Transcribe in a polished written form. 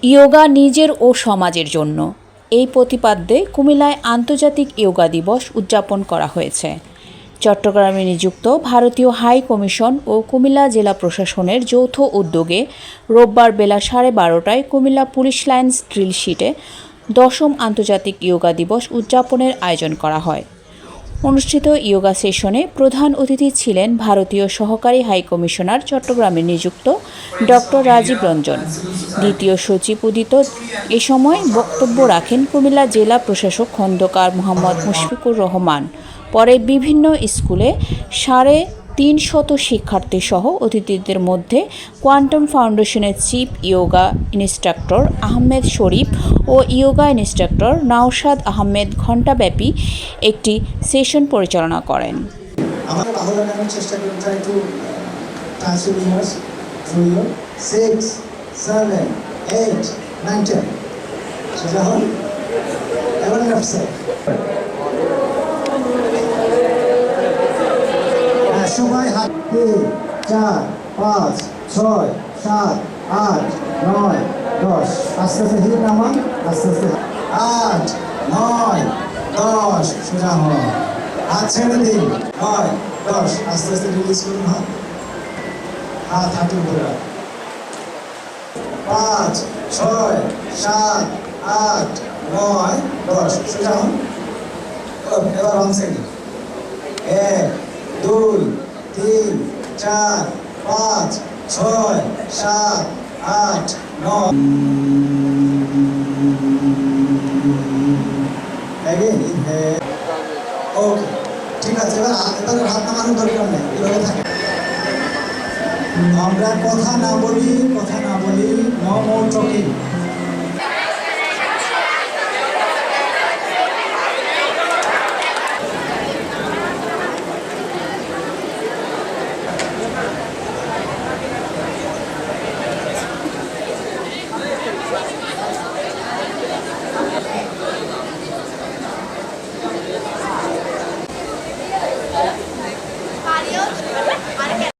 Yoga নিজের ও সমাজের জন্য এই প্রতিপাদ্যে কুমিল্লায় আন্তর্জাতিক ইয়োগা দিবস উদযাপন করা হয়েছে। চট্টগ্রামে নিযুক্ত ভারতীয় হাই কমিশন ও কুমিল্লা জেলা প্রশাসনের যৌথ উদ্যোগে রোববার বেলা 12:30টায় কুমিল্লা পুলিশ লাইনস ড্রিল শিটে 10ম আন্তর্জাতিক ইয়োগা দিবস উদযাপনের আয়োজন করা হয়। অনুষ্ঠিত ইয়োগা সেশনে প্রধান অতিথি ছিলেন ভারতীয় সহকারী হাইকমিশনার চট্টগ্রামে নিযুক্ত ডক্টর রাজীব রঞ্জন। দ্বিতীয় সচিব উদিত এ সময় বক্তব্য রাখেন কুমিল্লা জেলা প্রশাসক খন্দকার মোহাম্মদ মুশফিকুর রহমান। পরে বিভিন্ন স্কুলে 350 শিক্ষার্থীসহ অতিথিদের মধ্যে কোয়ান্টাম ফাউন্ডেশনের চিফ ইয়োগা ইনস্ট্রাক্টর আহমেদ শরীফ ও ইয়োগা ইনস্ট্রাক্টর নওশাদ আহমেদ ঘণ্টাব্যাপী একটি সেশন পরিচালনা করেন। সবাই হাত 3, 4, 5, 6, 7, 8, 9, 10 আস্তে আস্তে হিট নামান আস্তে আস্তে 8, 9, 10 সোজা হন হাত ছেড়ে দিন 9, 10 আস্তে আস্তে রিলিজ করুন হাত হাতের উপরে 5, 6, 7, 8, 9, 10 সোজা হন। এবার অন সাইডে 1, 2, 3, 4, 5, 6, 7, 8, 9 again inhale ওকে ঠিক আছে এবার হাত নামানোর দরকার নেই এভাবে থাকে আমরা কথা না বলি no more talking